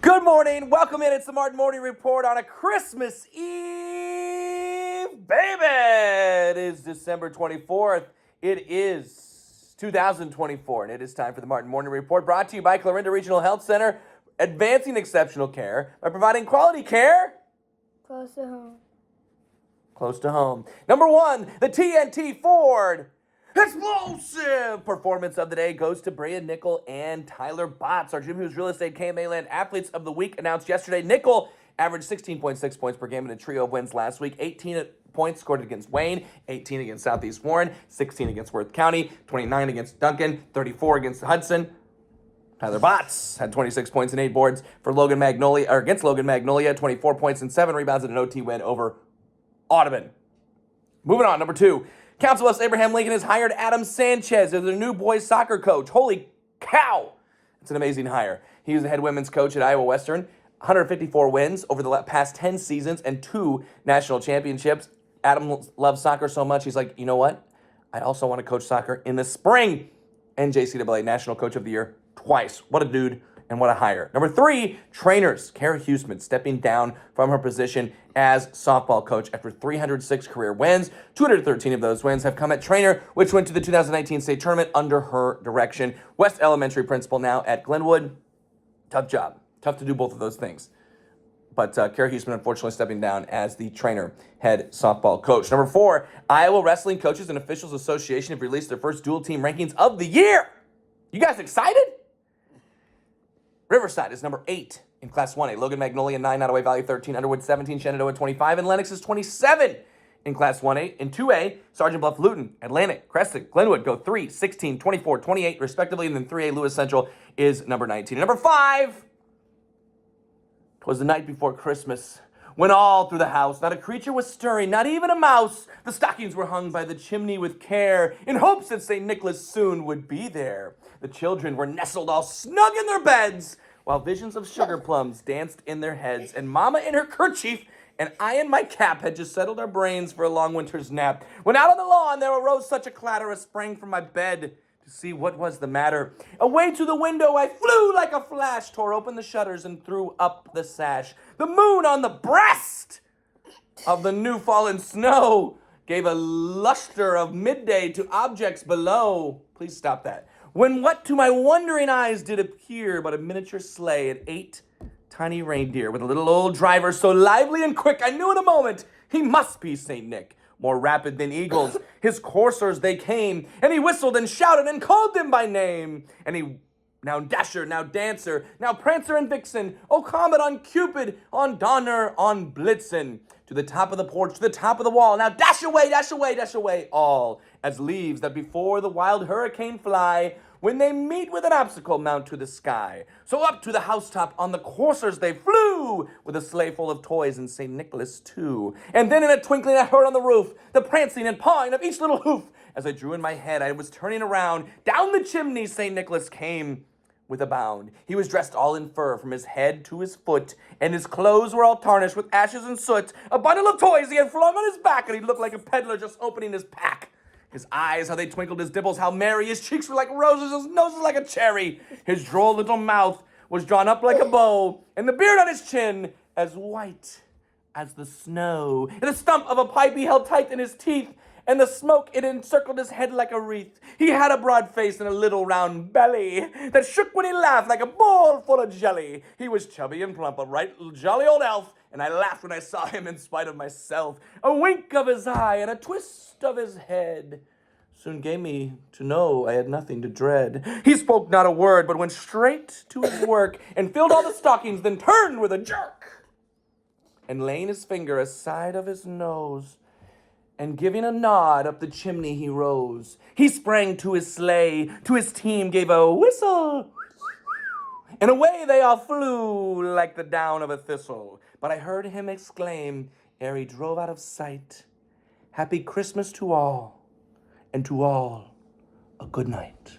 Good morning. Welcome in. It's the Martin Morning Report on a Christmas Eve. Baby, it is December 24th. It is 2024, and it is time for the Martin Morning Report, brought to you by Clarinda Regional Health Center, advancing exceptional care by providing quality care Close to home. close to home. Number one, the TNT Ford explosive performance of the day goes to Brea Nickel and Tyler Botts. Our Jim Hughes Real Estate KMA Land Athletes of the Week announced yesterday. Nickel averaged 16.6 points per game in a trio of wins last week. 18 points scored against Wayne, 18 against Southeast Warren, 16 against Worth County, 29 against Duncan, 34 against Hudson. Tyler Botts had 26 points and 8 boards for against Logan Magnolia, 24 points and 7 rebounds in an OT win over Audubon. Moving on, number two. Council Bluffs Abraham Lincoln has hired Adam Sanchez as their new boys soccer coach. Holy cow! It's an amazing hire. He was the head women's coach at Iowa Western. 154 wins over the past 10 seasons and 2 national championships. Adam loves soccer so much, he's like, you know what? I also want to coach soccer in the spring. NJCAA National Coach of the Year twice. What a dude and what a hire. Number three, trainers. Kara Huseman stepping down from her position as softball coach after 306 career wins. 213 of those wins have come at trainer, which went to the 2019 state tournament under her direction. West Elementary principal now at Glenwood. Tough job. Tough to do both of those things. But Kara Huseman unfortunately stepping down as the trainer, head softball coach. Number four, Iowa Wrestling Coaches and Officials Association have released their first dual team rankings of the year. You guys excited? Riverside is number 8 in Class 1A. Logan Magnolia 9, Nottoway Valley 13, Underwood 17, Shenandoah 25, and Lennox is 27 in Class 1A. In 2A, Sergeant Bluff Luton, Atlantic, Crescent, Glenwood go 3, 16, 24, 28 respectively, and then 3A Lewis Central is number 19. And number 5, 'twas the night before Christmas, when all through the house not a creature was stirring, not even a mouse. The stockings were hung by the chimney with care, in hopes that St. Nicholas soon would be there. The children were nestled all snug in their beds, while visions of sugar plums danced in their heads, and Mama in her kerchief and I in my cap had just settled our brains for a long winter's nap. When out on the lawn there arose such a clatter, I sprang from my bed to see what was the matter. Away to the window I flew like a flash, tore open the shutters and threw up the sash. The moon on the breast of the new fallen snow gave a luster of midday to objects below. Please stop that. When what to my wondering eyes did appear but a miniature sleigh and 8 tiny reindeer with a little old driver so lively and quick, I knew in a moment he must be St. Nick. More rapid than eagles, his coursers they came, and he whistled and shouted and called them by name. And he, now Dasher, now Dancer, now Prancer and Vixen, O Comet on Cupid, on Donner, on Blitzen, to the top of the porch, to the top of the wall. Now dash away, dash away, dash away, all, as leaves that before the wild hurricane fly, when they meet with an obstacle mount to the sky. So up to the housetop on the coursers they flew, with a sleigh full of toys and St. Nicholas too. And then in a twinkling I heard on the roof the prancing and pawing of each little hoof. As I drew in my head, I was turning around. Down the chimney St. Nicholas came with a bound. He was dressed all in fur from his head to his foot, and his clothes were all tarnished with ashes and soot. A bundle of toys he had flung on his back, and he looked like a peddler just opening his pack. His eyes, how they twinkled, his dimples, how merry. His cheeks were like roses, his nose was like a cherry. His droll little mouth was drawn up like a bow, and the beard on his chin as white as the snow. And the stump of a pipe he held tight in his teeth, and the smoke, it encircled his head like a wreath. He had a broad face and a little round belly that shook when he laughed like a bowl full of jelly. He was chubby and plump, a right jolly old elf, and I laughed when I saw him in spite of myself. A wink of his eye and a twist of his head soon gave me to know I had nothing to dread. He spoke not a word, but went straight to his work and filled all the stockings, then turned with a jerk. And laying his finger aside of his nose, and giving a nod up the chimney he rose. He sprang to his sleigh, to his team gave a whistle, and away they all flew like the down of a thistle. But I heard him exclaim, ere he drove out of sight, Happy Christmas to all, and to all a good night.